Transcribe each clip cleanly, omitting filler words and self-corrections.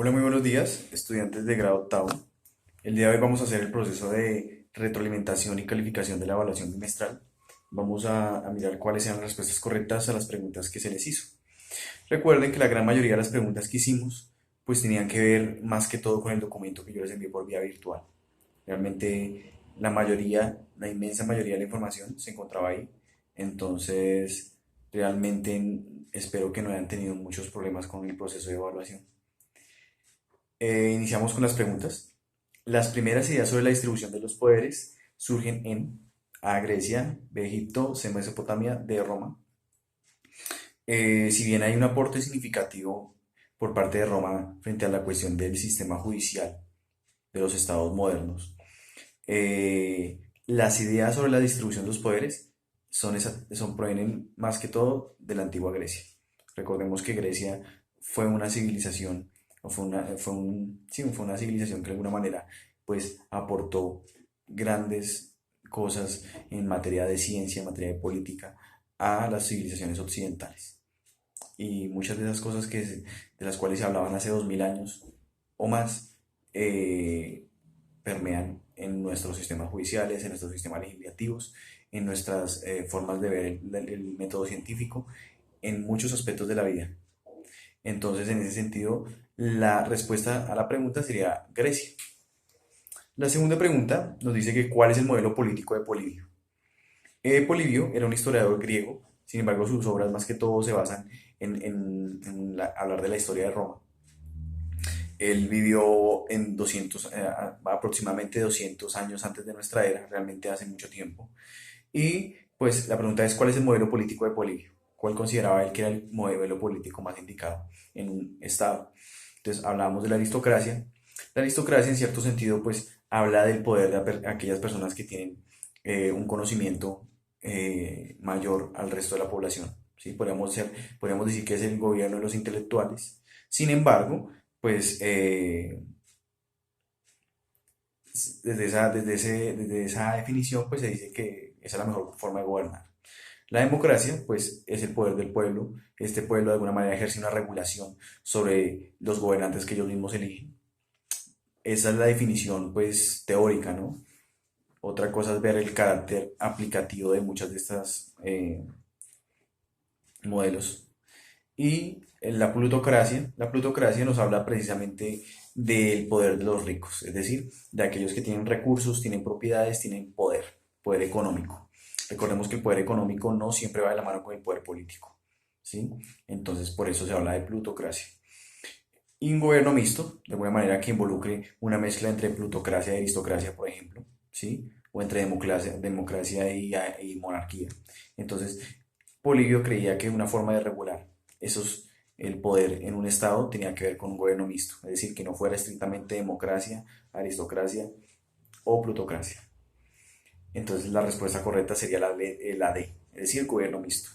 Hola, muy buenos días, estudiantes de grado octavo. El día de hoy vamos a hacer el proceso de retroalimentación y calificación de la evaluación bimestral. Vamos a mirar cuáles sean las respuestas correctas a las preguntas que se les hizo. Recuerden que la gran mayoría de las preguntas que hicimos pues tenían que ver más que todo con el documento que yo les envié por vía virtual. Realmente la mayoría, la inmensa mayoría de la información se encontraba ahí. Entonces, realmente espero que no hayan tenido muchos problemas con el proceso de evaluación. Iniciamos con las preguntas. Las primeras ideas sobre la distribución de los poderes surgen en A, Grecia; B, Egipto; C, Mesopotamia; D, Roma. Si bien hay un aporte significativo por parte de Roma frente a la cuestión del sistema judicial de los estados modernos, las ideas sobre la distribución de los poderes provienen más que todo de la antigua Grecia. Recordemos que Grecia fue una civilización, o fue una civilización que de alguna manera pues aportó grandes cosas en materia de ciencia, en materia de política, a las civilizaciones occidentales. Y muchas de esas cosas de las cuales se hablaban hace 2000 años o más, permean en nuestros sistemas judiciales, en nuestros sistemas legislativos, en nuestras formas de ver el método científico, en muchos aspectos de la vida. Entonces, en ese sentido, la respuesta a la pregunta sería Grecia. La segunda pregunta nos dice que ¿cuál es el modelo político de Polibio? Polibio era un historiador griego, sin embargo sus obras más que todo se basan en hablar de la historia de Roma. Él vivió en aproximadamente 200 años antes de nuestra era, realmente hace mucho tiempo. Y pues la pregunta es, ¿cuál es el modelo político de Polibio? ¿Cuál consideraba él que era el modelo político más indicado en un estado? Entonces hablábamos de la aristocracia. La aristocracia en cierto sentido pues habla del poder de aquellas personas que tienen un conocimiento mayor al resto de la población. ¿Sí? Podríamos decir que es el gobierno de los intelectuales. Sin embargo, pues desde esa definición pues se dice que esa es la mejor forma de gobernar. La democracia, pues, es el poder del pueblo. Este pueblo de alguna manera ejerce una regulación sobre los gobernantes que ellos mismos eligen. Esa es la definición, pues, teórica, ¿no? Otra cosa es ver el carácter aplicativo de muchas de estas modelos. Y la plutocracia nos habla precisamente del poder de los ricos, es decir, de aquellos que tienen recursos, tienen propiedades, tienen poder, poder económico. Recordemos que el poder económico no siempre va de la mano con el poder político, ¿sí? Entonces, por eso se habla de plutocracia. Y un gobierno mixto, de alguna manera que involucre una mezcla entre plutocracia y aristocracia, por ejemplo, ¿sí? O entre democracia y monarquía. Entonces, Polibio creía que una forma de regular esos, el poder en un estado tenía que ver con un gobierno mixto, es decir, que no fuera estrictamente democracia, aristocracia o plutocracia. Entonces la respuesta correcta sería la D, es decir, gobierno mixto.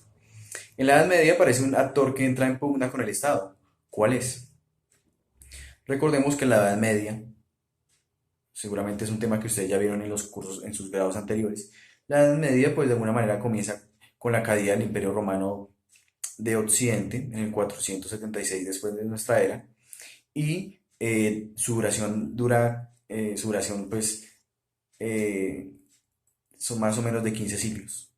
En la Edad Media aparece un actor que entra en pugna con el Estado. ¿Cuál es? Recordemos que en la Edad Media, seguramente es un tema que ustedes ya vieron en los cursos, en sus grados anteriores, la Edad Media pues de alguna manera comienza con la caída del Imperio Romano de Occidente en el 476 después de nuestra era, y su duración pues eh, son más o menos de 15 siglos.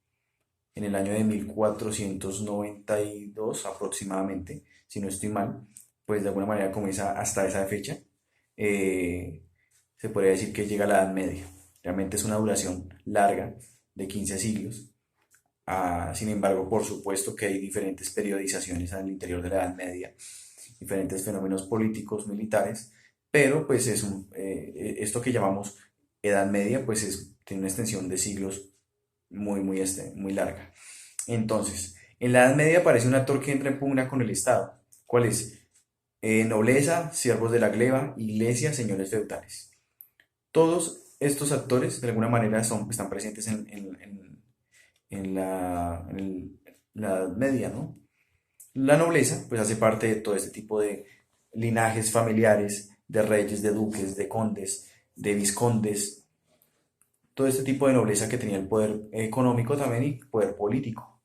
En el año de 1492 aproximadamente, si no estoy mal, pues de alguna manera comienza hasta esa fecha. eh, Se podría decir que llega a la Edad Media. Realmente es una duración larga de 15 siglos. Sin embargo, por supuesto que hay diferentes periodizaciones al interior de la Edad Media, diferentes fenómenos políticos, militares, pero pues esto que llamamos Edad Media, pues tiene una extensión de siglos muy larga. Entonces, en la Edad Media aparece un actor que entra en pugna con el Estado. ¿Cuál es? Nobleza, siervos de la gleba, iglesia, señores feudales. Todos estos actores de alguna manera están presentes en la Edad Media, ¿no? La nobleza, pues hace parte de todo este tipo de linajes familiares, de reyes, de duques, de condes, de vizcondes, todo este tipo de nobleza que tenía el poder económico también y poder político.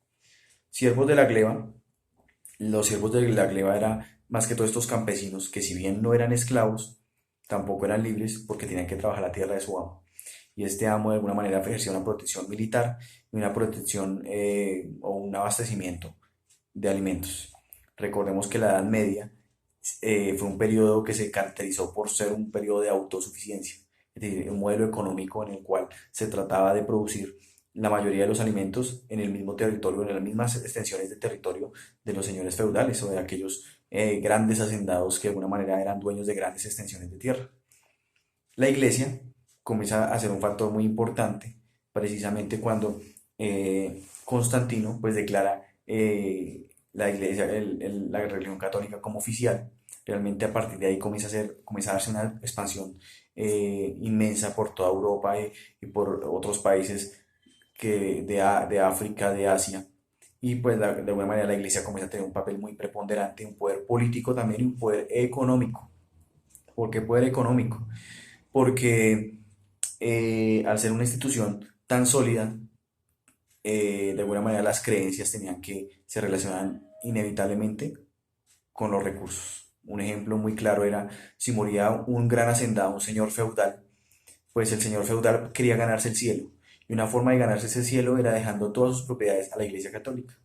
Siervos de la gleba Los siervos de la gleba eran más que todos estos campesinos que si bien no eran esclavos, tampoco eran libres porque tenían que trabajar la tierra de su amo. Y este amo de alguna manera ejercía una protección militar y una protección o un abastecimiento de alimentos. Recordemos que la Edad Media fue un periodo que se caracterizó por ser un periodo de autosuficiencia, es decir, un modelo económico en el cual se trataba de producir la mayoría de los alimentos en el mismo territorio, en las mismas extensiones de territorio de los señores feudales o de aquellos grandes hacendados que de alguna manera eran dueños de grandes extensiones de tierra. La iglesia comienza a ser un factor muy importante precisamente cuando Constantino pues declara la iglesia, la religión católica como oficial. Realmente a partir de ahí comienza a darse una expansión inmensa por toda Europa y por otros países de África, de Asia. Y pues de alguna manera la iglesia comienza a tener un papel muy preponderante, un poder político también y un poder económico. ¿Por qué poder económico? Porque al ser una institución tan sólida, de alguna manera las creencias tenían que se relacionaban inevitablemente con los recursos. Un ejemplo muy claro era si moría un gran hacendado, un señor feudal, pues el señor feudal quería ganarse el cielo. Y una forma de ganarse ese cielo era dejando todas sus propiedades a la Iglesia Católica.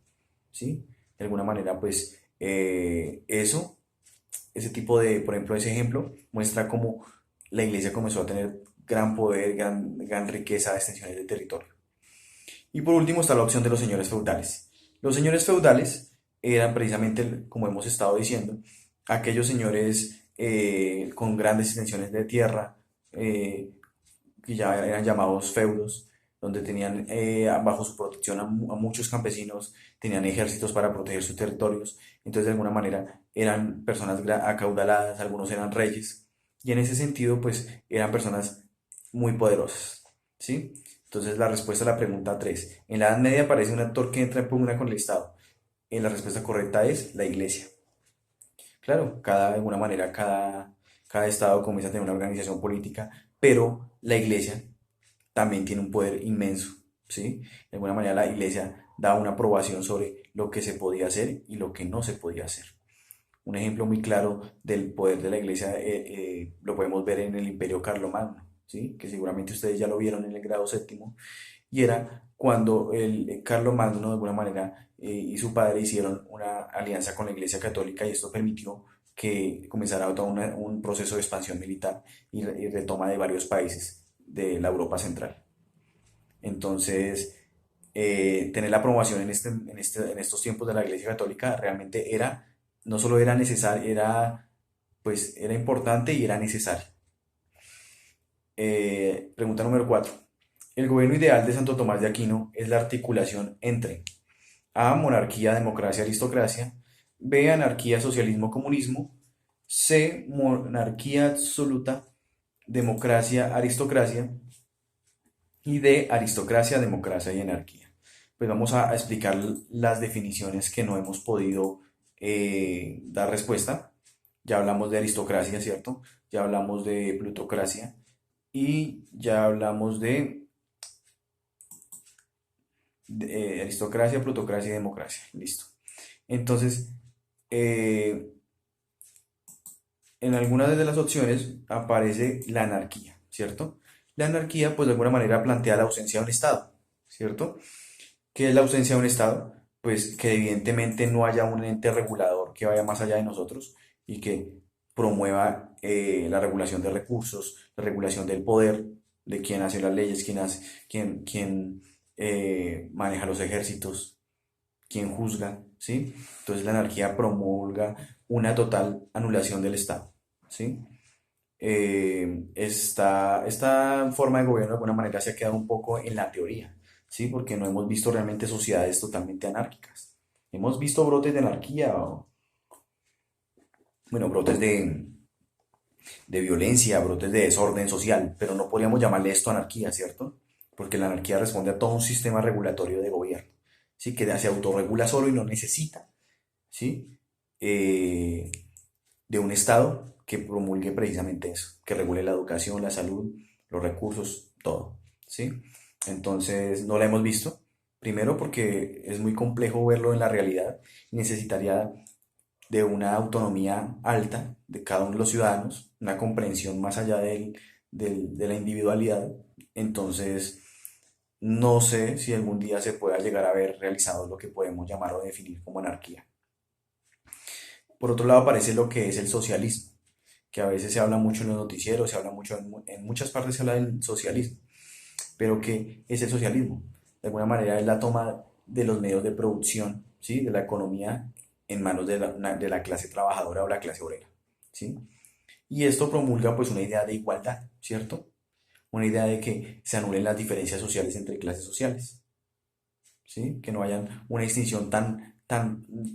¿Sí? De alguna manera, pues ese tipo de, por ejemplo, ese ejemplo muestra cómo la Iglesia comenzó a tener gran poder, gran riqueza de extensiones de territorio. Y por último está la opción de los señores feudales. Los señores feudales eran precisamente, como hemos estado diciendo, aquellos señores con grandes extensiones de tierra, que ya eran llamados feudos, donde tenían bajo su protección a muchos campesinos, tenían ejércitos para proteger sus territorios, entonces de alguna manera eran personas acaudaladas, algunos eran reyes, y en ese sentido pues eran personas muy poderosas, ¿sí? Entonces la respuesta a la pregunta 3: en la Edad Media aparece un actor que entra en pugna con el Estado. La respuesta correcta es la Iglesia. Claro, de alguna manera cada Estado comienza a tener una organización política, pero la Iglesia también tiene un poder inmenso, ¿sí? De alguna manera la Iglesia da una aprobación sobre lo que se podía hacer y lo que no se podía hacer. Un ejemplo muy claro del poder de la Iglesia lo podemos ver en el Imperio Carlomagno, ¿sí? Que seguramente ustedes ya lo vieron en el grado séptimo, y era cuando el Carlomagno de alguna manera y su padre hicieron una alianza con la Iglesia Católica y esto permitió que comenzara todo un proceso de expansión militar y retoma de varios países de la Europa Central. Entonces, tener la aprobación en estos tiempos de la Iglesia Católica realmente era, no solo era necesario, pues, era importante y era necesario. Pregunta número 4. El gobierno ideal de Santo Tomás de Aquino es la articulación entre A, monarquía, democracia, aristocracia; B, anarquía, socialismo, comunismo; C, monarquía absoluta, democracia, aristocracia; y D, aristocracia, democracia y anarquía. Pues vamos a explicar las definiciones que no hemos podido dar respuesta. Ya hablamos de aristocracia, ¿cierto? Ya hablamos de plutocracia y ya hablamos de aristocracia, plutocracia y democracia. Listo. Entonces, eh, en algunas de las opciones aparece la anarquía, ¿cierto? La anarquía, pues de alguna manera plantea la ausencia de un Estado, ¿cierto? ¿Qué es la ausencia de un Estado? Pues que evidentemente no haya un ente regulador que vaya más allá de nosotros y que promueva la regulación de recursos, la regulación del poder, de quién hace las leyes, quién maneja los ejércitos, quién juzga, ¿sí? Entonces la anarquía promulga una total anulación del Estado, ¿sí? Esta forma de gobierno de alguna manera se ha quedado un poco en la teoría, ¿sí? Porque no hemos visto realmente sociedades totalmente anárquicas. Hemos visto brotes de anarquía, bueno, brotes de violencia, brotes de desorden social, pero no podríamos llamarle esto anarquía, ¿cierto? Porque la anarquía responde a todo un sistema regulatorio de gobierno, ¿sí? Que se autorregula solo y no necesita, ¿sí? Eh, de un Estado que promulgue precisamente eso, que regule la educación, la salud, los recursos, todo, ¿sí? Entonces, no la hemos visto, Primero porque es muy complejo verlo en la realidad y necesitaría de una autonomía alta de cada uno de los ciudadanos, una comprensión más allá de la individualidad. Entonces, no sé si algún día se pueda llegar a ver realizado lo que podemos llamar o definir como anarquía. Por otro lado, aparece lo que es el socialismo, que a veces se habla mucho en los noticieros, se habla mucho en muchas partes se habla del socialismo, pero ¿qué es el socialismo? De alguna manera es la toma de los medios de producción, ¿sí? De la economía en manos de la clase trabajadora o la clase obrera, ¿sí? Y esto promulga pues una idea de igualdad, ¿cierto? Una idea de que se anulen las diferencias sociales entre clases sociales, ¿sí? Que no haya una distinción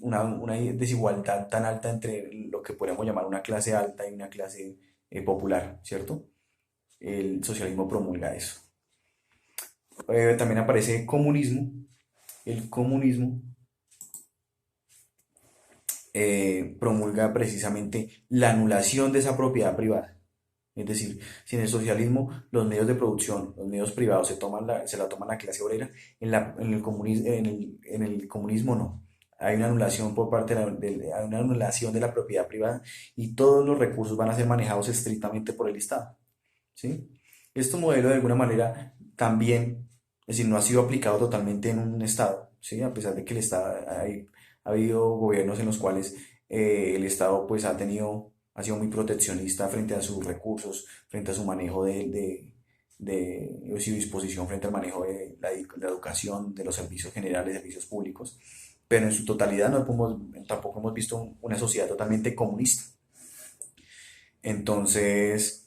una desigualdad tan alta entre lo que podríamos llamar una clase alta y una clase popular, ¿cierto? El socialismo promulga eso. También aparece comunismo. El comunismo promulga precisamente la anulación de esa propiedad privada. Es decir, si en el socialismo los medios de producción, los medios privados se la toman la clase obrera, en el comunismo no. Hay una anulación por parte hay una anulación de la propiedad privada y todos los recursos van a ser manejados estrictamente por el Estado. ¿Sí? Este modelo de alguna manera también, es decir, no ha sido aplicado totalmente en un Estado, ¿sí? A pesar de que ha habido gobiernos en los cuales el Estado pues ha sido muy proteccionista frente a sus recursos, frente a su manejo de su disposición frente al manejo de la educación, de los servicios generales, servicios públicos, pero en su totalidad tampoco hemos visto una sociedad totalmente comunista. Entonces,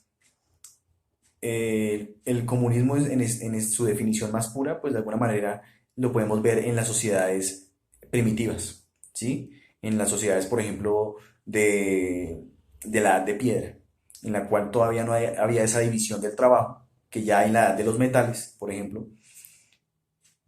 el comunismo en su definición más pura, pues de alguna manera lo podemos ver en las sociedades primitivas, ¿sí? En las sociedades, por ejemplo, de la edad de piedra, en la cual todavía no había esa división del trabajo, que ya hay en la edad de los metales, por ejemplo,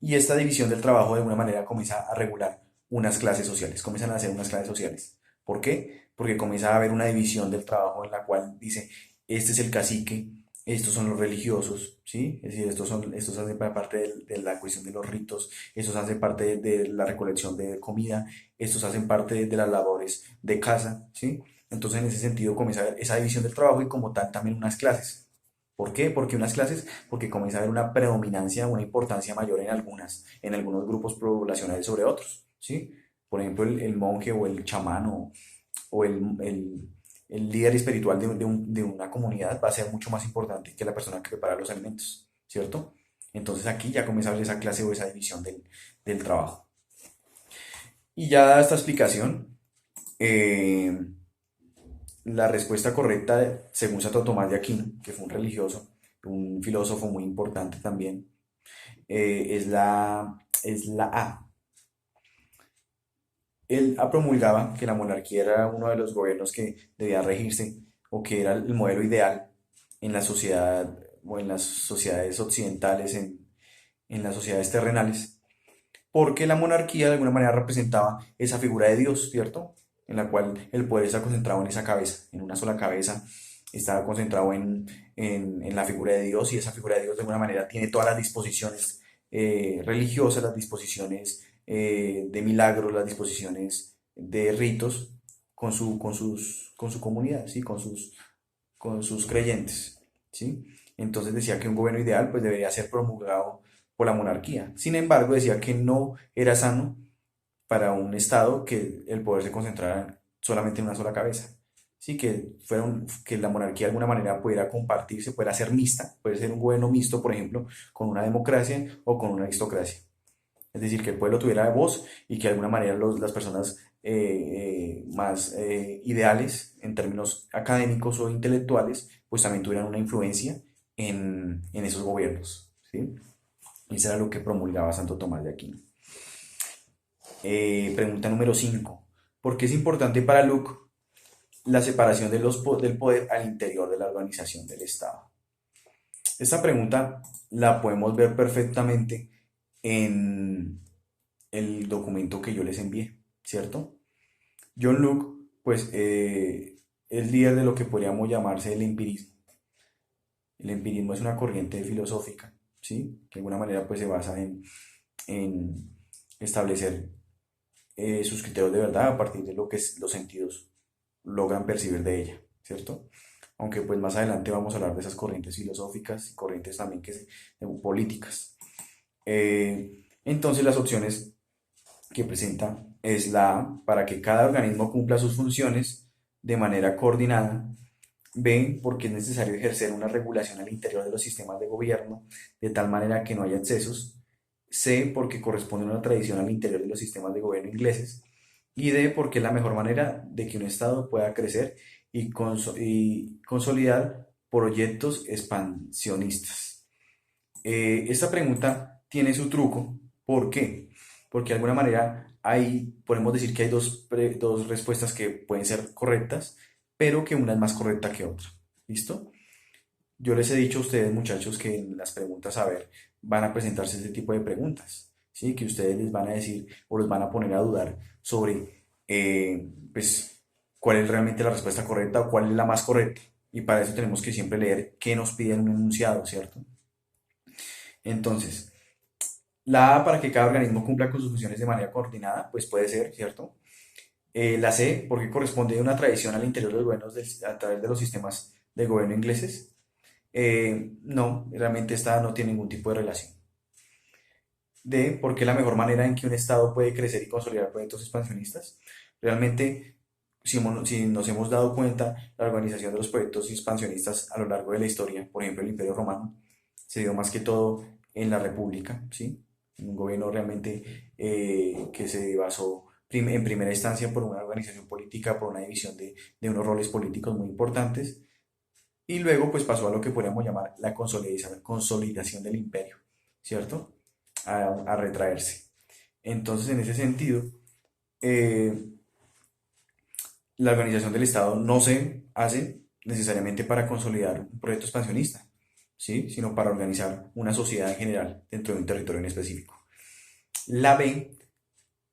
y esta división del trabajo de alguna manera comienza a regular unas clases sociales, comienzan a hacer unas clases sociales. ¿Por qué? Porque comienza a haber una división del trabajo en la cual dice, este es el cacique, estos son los religiosos, ¿sí? Es decir, estos hacen parte de la cuestión de los ritos, estos hacen parte de la recolección de comida, estos hacen parte de las labores de casa, ¿sí? Entonces, en ese sentido, comienza a haber esa división del trabajo y como tal también unas clases. ¿Por qué? Porque unas clases, porque comienza a haber una predominancia, una importancia mayor en algunos grupos poblacionales sobre otros, ¿sí? Por ejemplo, el monje o el chamán o el líder espiritual de una comunidad va a ser mucho más importante que la persona que prepara los alimentos, ¿cierto? Entonces aquí ya comienza a haber esa clase o esa división del trabajo. Y ya dada esta explicación, eh, la respuesta correcta, según Santo Tomás de Aquino, que fue un religioso, un filósofo muy importante también, es la A. Él promulgaba que la monarquía era uno de los gobiernos que debía regirse o que era el modelo ideal en la sociedad o en las sociedades occidentales, en las sociedades terrenales, porque la monarquía de alguna manera representaba esa figura de Dios, ¿cierto? En la cual el poder está concentrado en esa cabeza, en una sola cabeza, está concentrado en la figura de Dios y esa figura de Dios de alguna manera tiene todas las disposiciones religiosas, las disposiciones de milagros, las disposiciones de ritos con su comunidad, ¿sí? Con sus creyentes, ¿sí? Entonces decía que un gobierno ideal pues debería ser promulgado por la monarquía. Sin embargo, decía que no era sano para un Estado que el poder se concentrara solamente en una sola cabeza. Sí, que la monarquía de alguna manera pudiera compartirse, pudiera ser mixta, puede ser un gobierno mixto, por ejemplo, con una democracia o con una aristocracia. Es decir, que el pueblo tuviera voz y que de alguna manera las personas más ideales en términos académicos o intelectuales, pues también tuvieran una influencia en esos gobiernos. ¿Sí? Y eso era lo que promulgaba Santo Tomás de Aquino. Pregunta número 5. ¿Por qué es importante para Luke la separación del poder al interior de la organización del Estado? Esta pregunta la podemos ver perfectamente en el documento que yo les envié, ¿cierto? John Locke, pues, es líder de lo que podríamos llamarse el empirismo. El empirismo es una corriente filosófica, ¿sí? Que de alguna manera pues se basa en establecer sus criterios de verdad a partir de lo que los sentidos logran percibir de ella, ¿cierto? Aunque pues más adelante vamos a hablar de esas corrientes filosóficas y corrientes también políticas. Entonces las opciones que presenta es la A, para que cada organismo cumpla sus funciones de manera coordinada. B, porque es necesario ejercer una regulación al interior de los sistemas de gobierno de tal manera que no haya excesos. C, porque corresponde a una tradición al interior de los sistemas de gobierno ingleses. Y D, porque es la mejor manera de que un Estado pueda crecer y consolidar proyectos expansionistas. Esta pregunta tiene su truco. ¿Por qué? Porque de alguna manera podemos decir que hay dos respuestas que pueden ser correctas, pero que una es más correcta que otra. ¿Listo? Yo les he dicho a ustedes, muchachos, que en las preguntas a ver van a presentarse este tipo de preguntas, ¿sí? Que ustedes les van a decir o los van a poner a dudar sobre, pues, cuál es realmente la respuesta correcta o cuál es la más correcta. Y para eso tenemos que siempre leer qué nos pide un enunciado, ¿cierto? Entonces, la A, para que cada organismo cumpla con sus funciones de manera coordinada, pues puede ser, ¿cierto? La C, porque corresponde a una tradición al interior de los gobiernos a través de los sistemas de gobierno ingleses. No, realmente esta no tiene ningún tipo de relación. D, porque es la mejor manera en que un Estado puede crecer y consolidar proyectos expansionistas. Realmente, si nos hemos dado cuenta, la organización de los proyectos expansionistas a lo largo de la historia, por ejemplo, el Imperio Romano, se dio más que todo en la República, ¿sí? Un gobierno realmente que se basó en primera instancia por una organización política, por una división de unos roles políticos muy importantes, y luego pues pasó a lo que podríamos llamar la consolidación del imperio, ¿cierto? A retraerse. Entonces, en ese sentido, eh, la organización del Estado no se hace necesariamente para consolidar un proyecto expansionista, ¿sí? Sino para organizar una sociedad en general dentro de un territorio en específico. La B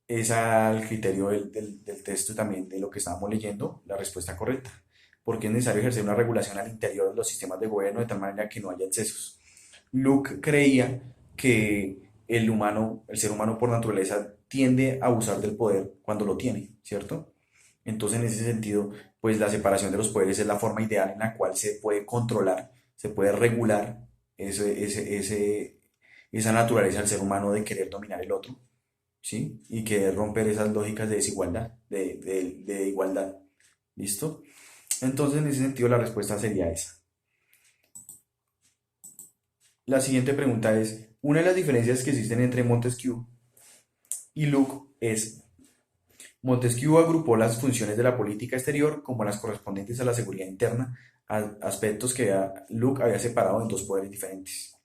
es al criterio del texto también de lo que estábamos leyendo, la respuesta correcta, porque es necesario ejercer una regulación al interior de los sistemas de gobierno de tal manera que no haya excesos. Luke creía que el ser humano por naturaleza tiende a abusar del poder cuando lo tiene, ¿cierto? Entonces, en ese sentido, pues la separación de los poderes es la forma ideal en la cual se puede controlar, se puede regular esa naturaleza del ser humano de querer dominar el otro, ¿sí? Y querer romper esas lógicas de desigualdad, de igualdad, ¿listo? Entonces, en ese sentido, la respuesta sería esa. La siguiente pregunta es, una de las diferencias que existen entre Montesquieu y Locke es, Montesquieu agrupó las funciones de la política exterior como las correspondientes a la seguridad interna, aspectos que Locke había separado en dos poderes diferentes.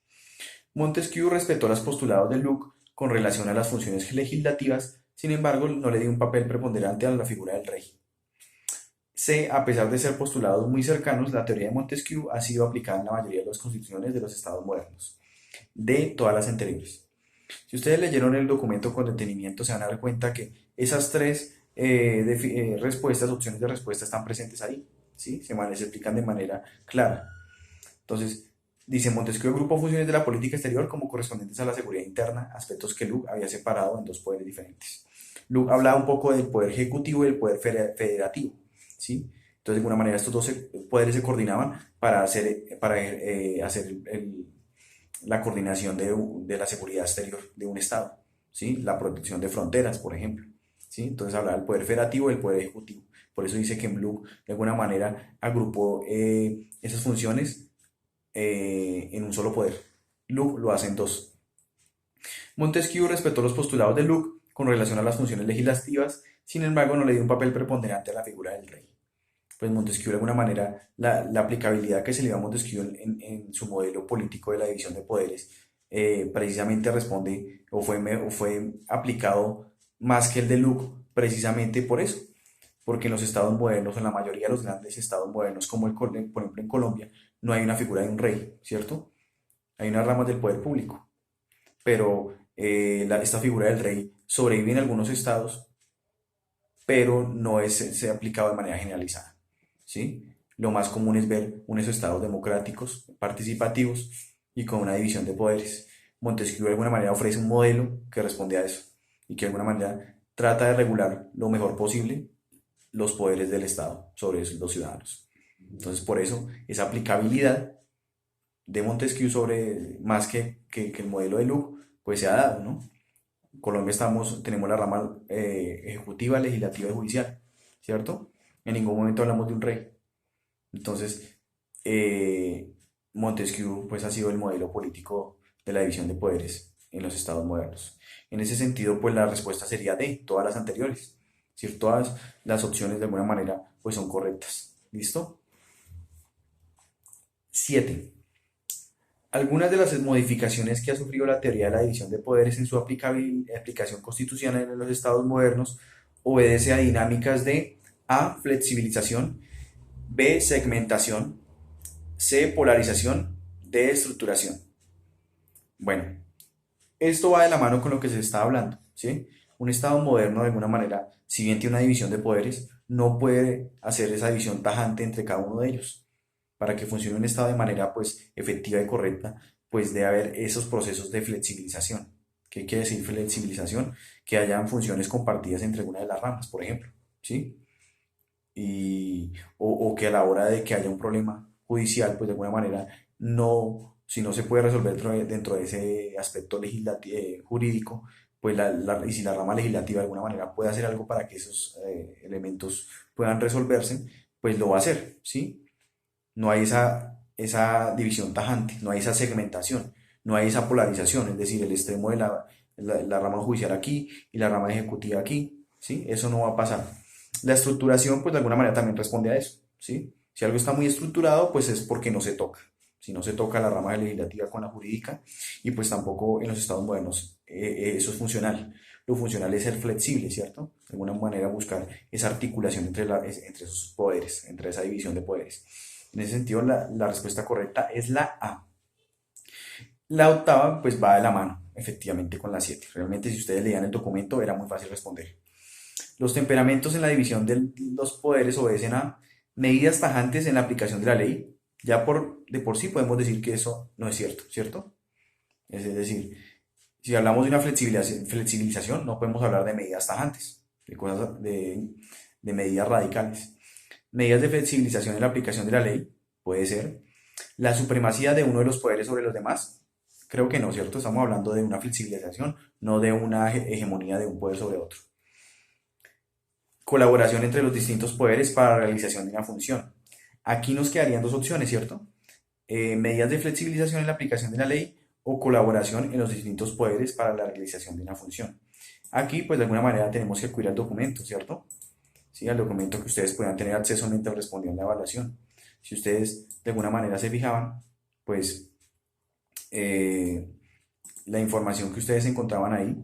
Montesquieu respetó los postulados de Locke con relación a las funciones legislativas, sin embargo, no le dio un papel preponderante a la figura del rey. C, a pesar de ser postulados muy cercanos, la teoría de Montesquieu ha sido aplicada en la mayoría de las constituciones de los estados modernos. D, todas las anteriores. Si ustedes leyeron el documento con detenimiento, se van a dar cuenta que esas tres respuestas, opciones de respuesta están presentes ahí, ¿sí? Se explican de manera clara. Entonces, dice Montesquieu agrupó funciones de la política exterior como correspondientes a la seguridad interna, aspectos que Locke había separado en dos poderes diferentes. Locke hablaba un poco del poder ejecutivo y del poder federativo, ¿sí? Entonces, de alguna manera, estos dos poderes se coordinaban para hacer la coordinación de la seguridad exterior de un Estado, ¿sí? La protección de fronteras, por ejemplo, ¿sí? Entonces hablaba del poder federativo y del poder ejecutivo. Por eso dice que en Blue, de alguna manera, agrupó esas funciones en un solo poder. Locke lo hace en dos. Montesquieu respetó los postulados de Locke con relación a las funciones legislativas, sin embargo no le dio un papel preponderante a la figura del rey. Pues Montesquieu de alguna manera, la aplicabilidad que se le dio a Montesquieu en su modelo político de la división de poderes, precisamente responde o fue aplicado más que el de Locke, precisamente por eso, porque en los estados modernos, en la mayoría de los grandes estados modernos, como por ejemplo en Colombia, no hay una figura de un rey, ¿cierto? Hay unas ramas del poder público, pero esta figura del rey sobrevive en algunos estados, pero no se ha aplicado de manera generalizada, ¿sí? Lo más común es ver unos estados democráticos, participativos y con una división de poderes. Montesquieu de alguna manera ofrece un modelo que responde a eso y que de alguna manera trata de regular lo mejor posible los poderes del Estado sobre los ciudadanos. Entonces, por eso, esa aplicabilidad de Montesquieu sobre más que el modelo de Luke, pues se ha dado, ¿no? En Colombia tenemos la rama ejecutiva, legislativa y judicial, ¿cierto? En ningún momento hablamos de un rey. Entonces, eh, Montesquieu pues ha sido el modelo político de la división de poderes en los estados modernos. En ese sentido, pues la respuesta sería D, todas las anteriores. Es decir, todas las opciones de alguna manera pues son correctas. ¿Listo? 7. Algunas de las modificaciones que ha sufrido la teoría de la división de poderes en su aplicación constitucional en los estados modernos obedece a dinámicas de A. Flexibilización, B. Segmentación, C. Polarización, D. Estructuración. Bueno, esto va de la mano con lo que se está hablando, ¿sí? Un estado moderno, de alguna manera, si bien tiene una división de poderes, no puede hacer esa división tajante entre cada uno de ellos. Para que funcione un estado de manera, pues, efectiva y correcta, pues debe haber esos procesos de flexibilización. ¿Qué quiere decir flexibilización? Que hayan funciones compartidas entre alguna de las ramas, por ejemplo, ¿sí? O que a la hora de que haya un problema judicial, pues de alguna manera, no, si no se puede resolver dentro de ese aspecto jurídico, pues y si la rama legislativa de alguna manera puede hacer algo para que esos elementos puedan resolverse, pues lo va a hacer, ¿sí? No hay esa división tajante, no hay esa segmentación, no hay esa polarización, es decir, el extremo de la rama judicial aquí y la rama ejecutiva aquí, ¿sí? Eso no va a pasar. La estructuración, pues de alguna manera también responde a eso, ¿sí? Si algo está muy estructurado, pues es porque no se toca. Si no se toca la rama legislativa con la jurídica, y pues tampoco en los estados modernos eso es funcional. Lo funcional es ser flexible, ¿cierto? De alguna manera buscar esa articulación entre esos poderes, entre esa división de poderes. En ese sentido, la respuesta correcta es la A. La octava, pues va de la mano, efectivamente, con la 7. Realmente, si ustedes leían el documento, era muy fácil responder. Los temperamentos en la división de los poderes obedecen a medidas tajantes en la aplicación de la ley. Ya de por sí podemos decir que eso no es cierto, ¿cierto? Es decir, si hablamos de una flexibilización, no podemos hablar de medidas tajantes, de medidas radicales. Medidas de flexibilización en la aplicación de la ley, puede ser. La supremacía de uno de los poderes sobre los demás, creo que no, ¿cierto? Estamos hablando de una flexibilización, no de una hegemonía de un poder sobre otro. Colaboración entre los distintos poderes para la realización de una función. Aquí nos quedarían dos opciones, ¿cierto? Medidas de flexibilización en la aplicación de la ley o colaboración en los distintos poderes para la realización de una función. Aquí, pues de alguna manera tenemos que acudir al documento, ¿cierto? ¿Sí? Al documento que ustedes puedan tener acceso mientras respondían la evaluación. Si ustedes de alguna manera se fijaban, pues la información que ustedes encontraban ahí